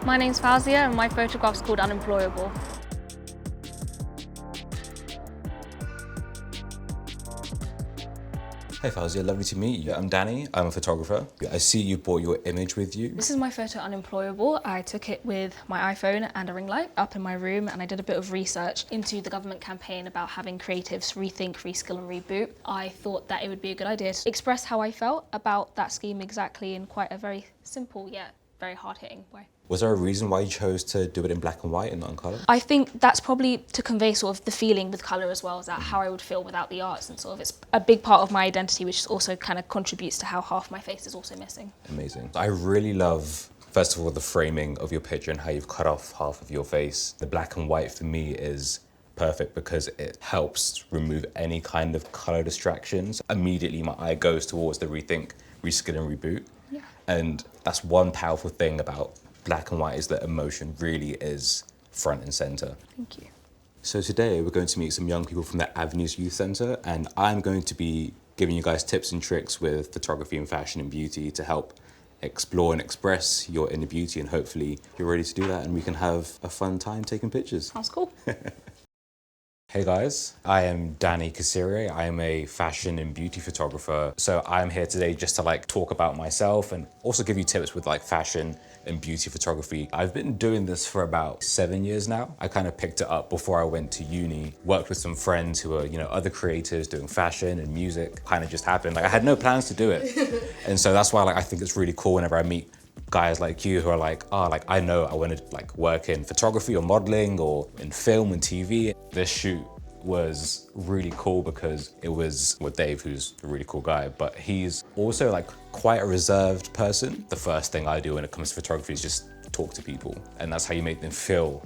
My name's Fawziya and my photograph's called Unemployable. Hey Fawziya, lovely to meet you. I'm Danny, I'm a photographer. I see you brought your image with you. This is my photo Unemployable. I took it with my iPhone and a ring light up in my room, and I did a bit of research into the government campaign about having creatives rethink, reskill and reboot. I thought that it would be a good idea to express how I felt about that scheme exactly in quite a very simple yet very hard-hitting way. Was there a reason why you chose to do it in black and white and not in colour? I think that's probably to convey sort of the feeling with colour as well, as that how I would feel without the arts, and sort of it's a big part of my identity, which also kind of contributes to how half my face is also missing. Amazing. I really love, first of all, the framing of your picture and how you've cut off half of your face. The black and white for me is perfect because it helps remove any kind of colour distractions. Immediately my eye goes towards the rethink, reskill and reboot. Yeah. And that's one powerful thing about black and white, is that emotion really is front and centre. Thank you. So today we're going to meet some young people from the Avenues Youth Centre, and I'm going to be giving you guys tips and tricks with photography and fashion and beauty to help explore and express your inner beauty, and hopefully you're ready to do that and we can have a fun time taking pictures. Sounds cool. Hey guys, I am Danny Kasirye. I am a fashion and beauty photographer. So I'm here today just to talk about myself and also give you tips with fashion and beauty photography. I've been doing this for about 7 years now. I kind of picked it up before I went to uni, worked with some friends who are, other creators doing fashion and music. Kind of just happened. I had no plans to do it. And so that's why I think it's really cool whenever I meet guys like you who are I know I want to work in photography or modeling or in film and TV. This shoot was really cool because it was with Dave, who's a really cool guy, but he's also quite a reserved person. The first thing I do when it comes to photography is just talk to people, and that's how you make them feel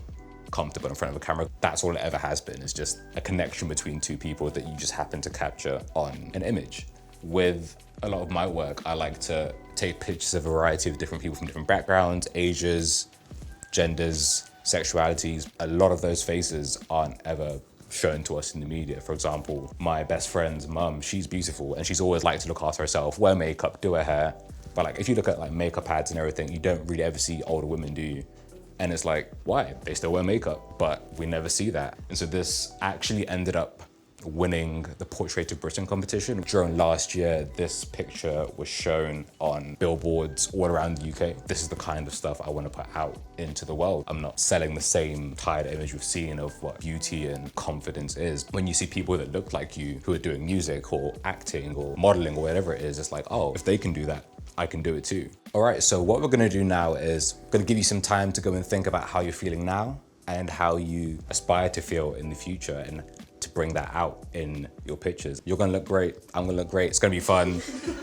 comfortable in front of a camera. That's all it ever has been, is just a connection between two people that you just happen to capture on an image. With a lot of my work, I like to take pictures of a variety of different people from different backgrounds, ages, genders, sexualities. A lot of those faces aren't ever shown to us in the media. For example, my best friend's mum, she's beautiful and she's always liked to look after herself, wear makeup, do her hair. But if you look at makeup ads and everything, you don't really ever see older women, do you? And it's why? They still wear makeup, but we never see that. And so this actually ended up winning the Portrait of Britain competition. During last year, this picture was shown on billboards all around the UK. This is the kind of stuff I want to put out into the world. I'm not selling the same tired image we've seen of what beauty and confidence is. When you see people that look like you who are doing music or acting or modeling or whatever it is, it's oh, if they can do that, I can do it too. All right, so what we're gonna do now is I'm gonna give you some time to go and think about how you're feeling now and how you aspire to feel in the future, and to bring that out in your pictures. You're gonna look great, I'm gonna look great, it's gonna be fun,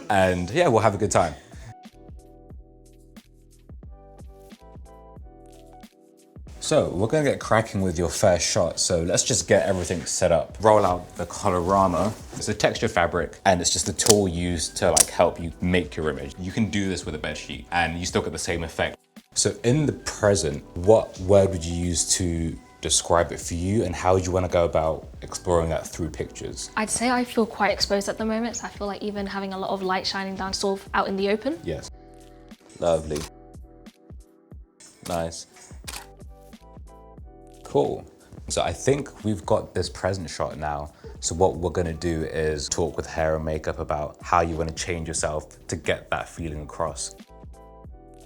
and yeah, we'll have a good time. So we're gonna get cracking with your first shot. So let's just get everything set up. Roll out the colorama. It's a texture fabric, and it's just a tool used to help you make your image. You can do this with a bed sheet and you still get the same effect. So in the present, what word would you use to describe it for you, and how would you want to go about exploring that through pictures? I'd say I feel quite exposed at the moment, so I feel even having a lot of light shining down sort of out in the open. Yes. Lovely. Nice. Cool. So I think we've got this present shot now. So what we're gonna do is talk with hair and makeup about how you want to change yourself to get that feeling across.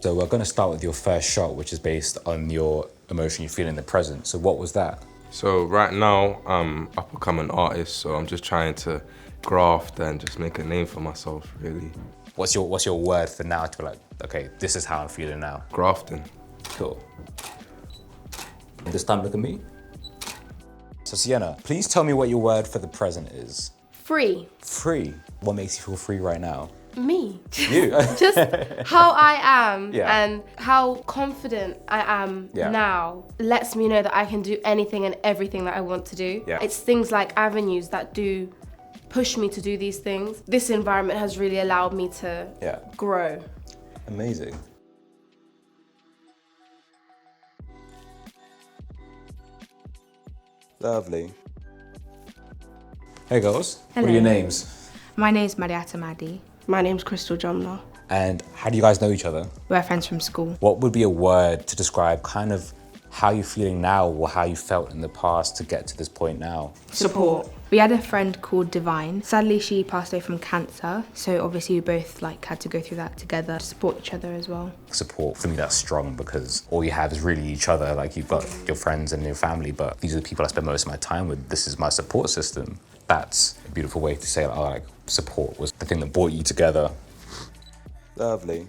So we're gonna start with your first shot, which is based on your emotion you feel in the present. So what was that? So right now, I've become an artist, so I'm just trying to graft and just make a name for myself, really. What's your word for now to be okay, this is how I'm feeling now? Grafting. Cool. And this time look at me. So Sienna, please tell me what your word for the present is. Free. Free. What makes you feel free right now? Me. You. Just how I am, Yeah. and how confident I am Yeah. now lets me know that I can do anything and everything that I want to do. Yeah. It's things like avenues that do push me to do these things. This environment has really allowed me to grow. Amazing. Lovely. Hey girls, Hello. what are your names? My name's Mariata Madi. My name's Crystal Jomna. And how do you guys know each other? We're friends from school. What would be a word to describe kind of how you're feeling now or how you felt in the past to get to this point now? Support. We had a friend called Divine. Sadly, she passed away from cancer, so obviously we both had to go through that together to support each other as well. Support, for me, that's strong because all you have is really each other. Like, you've got your friends and your family, but these are the people I spend most of my time with. This is my support system. That's a beautiful way to say, like, support was the thing that brought you together. Lovely.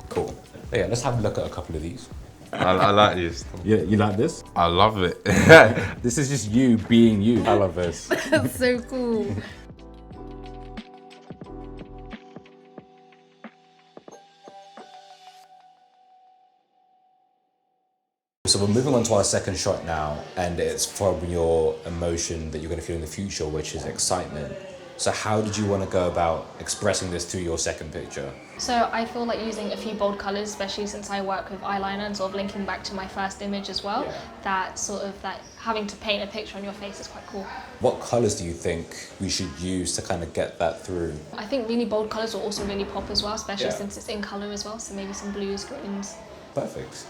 Cool. Yeah, let's have a look at a couple of these. I like this. Yeah, you like this? I love it. This is just you being you. I love this. That's so cool. So we're moving on to our second shot now, and it's from your emotion that you're going to feel in the future, which is excitement. So how did you want to go about expressing this through your second picture? So I feel like using a few bold colours, especially since I work with eyeliner and sort of linking back to my first image as well, that having to paint a picture on your face is quite cool. What colours do you think we should use to kind of get that through? I think really bold colours will also really pop as well, especially since it's in colour as well, so maybe some blues, greens. Perfect.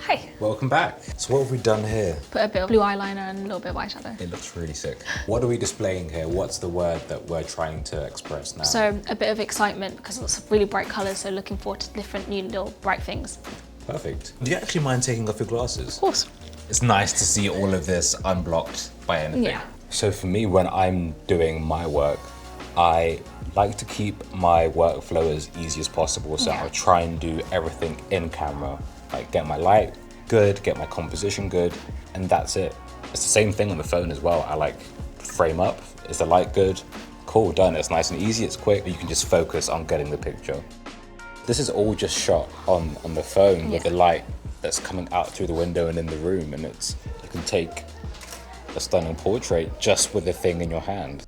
Hey, Welcome back. So what have we done here? put a bit of blue eyeliner and a little bit of eyeshadow. It looks really sick. What are we displaying here? What's the word that we're trying to express now? So a bit of excitement because it's really bright colours, so looking forward to different new little bright things. Perfect. Do you actually mind taking off your glasses? Of course. It's nice to see all of this unblocked by anything. Yeah. So for me, when I'm doing my work, I like to keep my workflow as easy as possible. So I'll try and do everything in camera, like get my light good, get my composition good, and that's it. It's the same thing on the phone as well. I like frame up. Is the light good? Cool, done. It's nice and easy, it's quick. You can just focus on getting the picture. This is all just shot on the phone with the light that's coming out through the window and in the room, and you can take a stunning portrait just with the thing in your hand.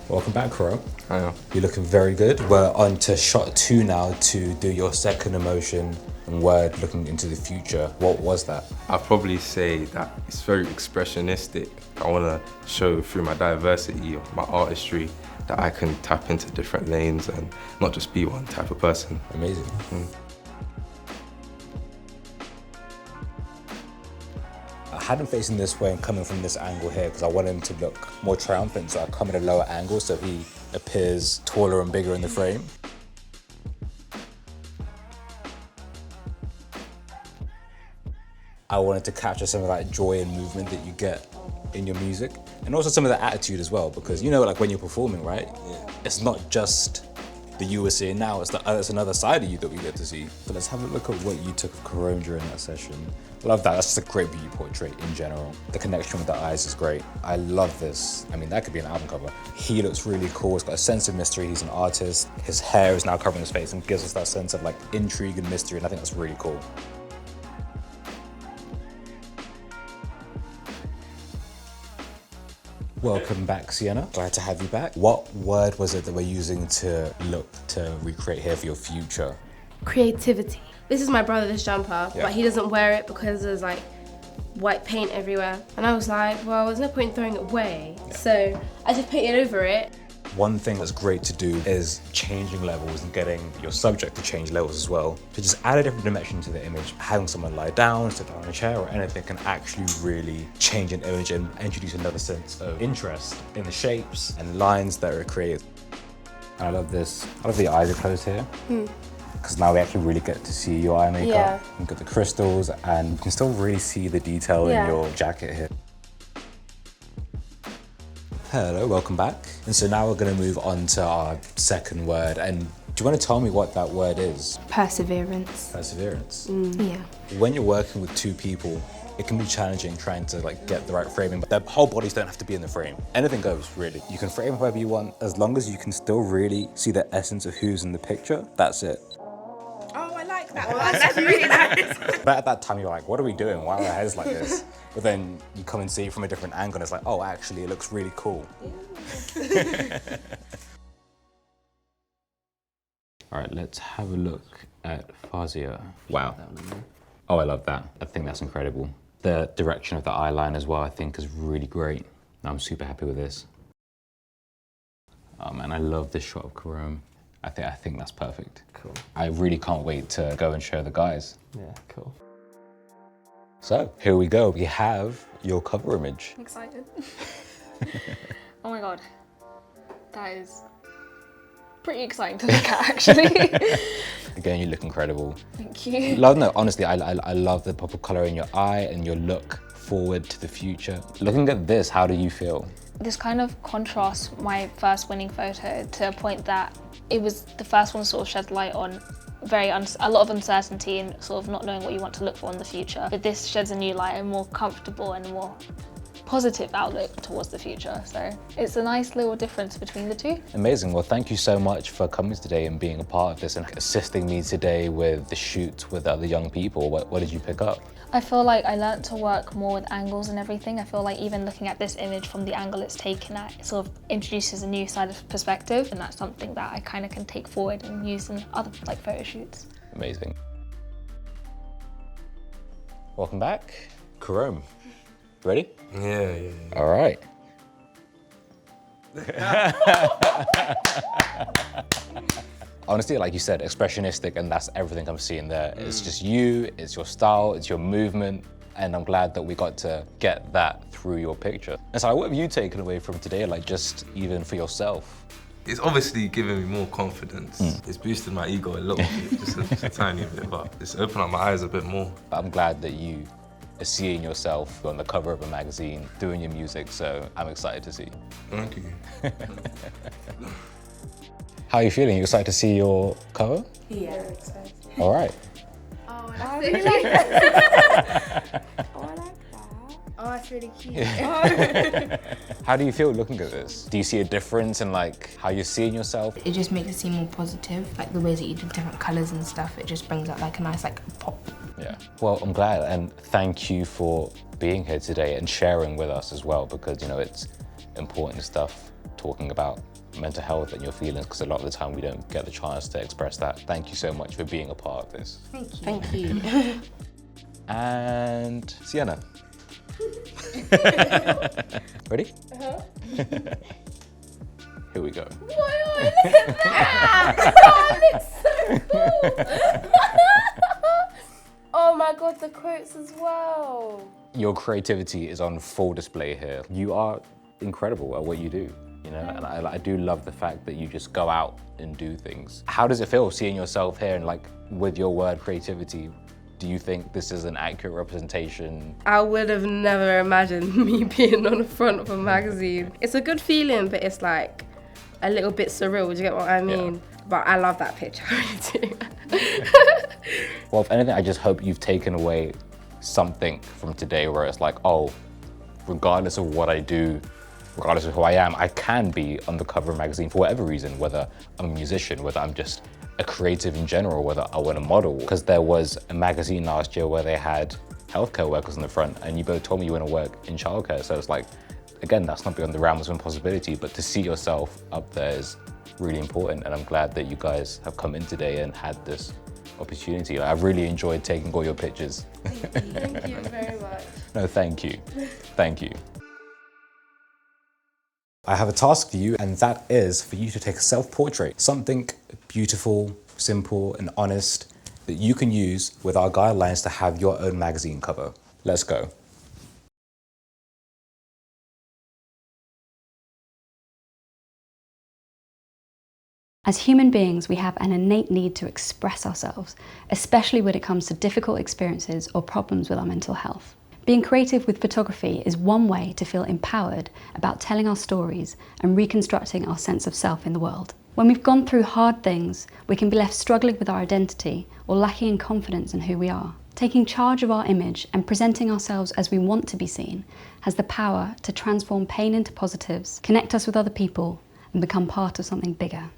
Welcome back, Crow. I know. You're looking very good. We're on to shot 2 now to do your second emotion and word looking into the future. What was that? I'd probably say that it's very expressionistic. I want to show through my diversity, my artistry, that I can tap into different lanes and not just be one type of person. Amazing. I had him facing this way and coming from this angle here because I want him to look more triumphant, so I come at a lower angle so he appears taller and bigger in the frame. I wanted to capture some of that joy and movement that you get in your music, and also some of the attitude as well, because like when you're performing, right? Yeah. It's not just the you were seeing now, it's another side of you that we get to see. But let's have a look at what you took of Corone during that session. I love that, that's just a great beauty portrait in general. The connection with the eyes is great. I love this. I mean, that could be an album cover. He looks really cool, he's got a sense of mystery, he's an artist. His hair is now covering his face and gives us that sense of like intrigue and mystery, and I think that's really cool. Welcome back, Sienna. Glad to have you back. What word was it that we're using to look to recreate here for your future? Creativity. This is my brother, this jumper, but he doesn't wear it because there's like white paint everywhere. And I was like, well, there's no point in throwing it away. So I just painted over it. One thing that's great to do is changing levels and getting your subject to change levels as well. To just add a different dimension to the image. Having someone lie down, sit down in a chair or anything can actually really change an image and introduce another sense of interest in the shapes and lines that are created. I love this. I love the eyes are closed here. Because now we actually really get to see your eye makeup. Yeah. You've got the crystals and you can still really see the detail in your jacket here. Hello, welcome back. And so now we're going to move on to our second word. And do you want to tell me what that word is? Perseverance. Perseverance. Yeah. When you're working with 2 people, it can be challenging trying to get the right framing, but their whole bodies don't have to be in the frame. Anything goes, really. You can frame however you want, as long as you can still really see the essence of who's in the picture, that's it. Oh, I like that one. That's really nice. But at that time, you're like, what are we doing? Why are our heads like this? But then you come and see it from a different angle, and it's like, oh, actually, it looks really cool. All right, let's have a look at Fawziya. Wow. Oh, I love that. I think that's incredible. The direction of the eye line as well, I think, is really great. I'm super happy with this. And I love this shot of Karam. I think that's perfect. Cool. I really can't wait to go and show the guys. Yeah, cool. So here we go. We have your cover image. I'm excited. Oh my God. That is pretty exciting to look at, actually. Again, you look incredible. Thank you. No, honestly, I love the pop of color in your eye and your look forward to the future. Looking at this, how do you feel? This kind of contrasts my first winning photo to a point that it was the first one to sort of shed light on a lot of uncertainty and sort of not knowing what you want to look for in the future. But this sheds a new light, a more comfortable and more positive outlook towards the future. So it's a nice little difference between the two. Amazing. Well, thank you so much for coming today and being a part of this and assisting me today with the shoot with other young people. What did you pick up? I feel like I learnt to work more with angles and everything. I feel like even looking at this image from the angle it's taken at, it sort of introduces a new side of perspective, and that's something that I kind of can take forward and use in other photo shoots. Amazing. Welcome back. Karam, ready? Yeah. All right. Honestly, like you said, expressionistic, and that's everything I'm seeing there. It's just you, it's your style, it's your movement, and I'm glad that we got to get that through your picture. And so what have you taken away from today, like just even for yourself? It's obviously given me more confidence. It's boosted my ego a little bit, just a tiny bit, but it's opened up my eyes a bit more. I'm glad that you are seeing yourself on the cover of a magazine, doing your music, so I'm excited to see. Thank you. How are you feeling? You excited to see your cover? Yeah, excited. All right. Oh, I really like that. Oh, I like that. Oh, that's really cute. How do you feel looking at this? Do you see a difference in like how you're seeing yourself? It just makes it seem more positive, like the ways that you do different colours and stuff. It just brings out like a nice pop. Yeah. Well, I'm glad, and thank you for being here today and sharing with us as well, because it's important stuff talking about mental health and your feelings, because a lot of the time we don't get the chance to express that. Thank you so much for being a part of this. Thank you. Thank you. And Sienna. Ready? Uh-huh. Here we go. Whoa, look at that! Oh, it looks so cool! Oh my God, the quotes as well. Your creativity is on full display here. You are incredible at what you do. And I do love the fact that you just go out and do things. How does it feel seeing yourself here and with your word creativity? Do you think this is an accurate representation? I would have never imagined me being on the front of a magazine. It's a good feeling, but it's like a little bit surreal, do you get what I mean? Yeah. But I love that picture, I really do. Well, if anything, I just hope you've taken away something from today where it's like, oh, regardless of what I do, regardless of who I am, I can be on the cover of a magazine for whatever reason, whether I'm a musician, whether I'm just a creative in general, whether I want to model. Because there was a magazine last year where they had healthcare workers on the front, and you both told me you want to work in childcare. So it's like, again, that's not beyond the realms of impossibility, but to see yourself up there is really important. And I'm glad that you guys have come in today and had this opportunity. I've really enjoyed taking all your pictures. Thank you very much. No, thank you. Thank you. I have a task for you, and that is for you to take a self-portrait, something beautiful, simple, and honest that you can use with our guidelines to have your own magazine cover. Let's go. As human beings, we have an innate need to express ourselves, especially when it comes to difficult experiences or problems with our mental health. Being creative with photography is one way to feel empowered about telling our stories and reconstructing our sense of self in the world. When we've gone through hard things, we can be left struggling with our identity or lacking in confidence in who we are. Taking charge of our image and presenting ourselves as we want to be seen has the power to transform pain into positives, connect us with other people, and become part of something bigger.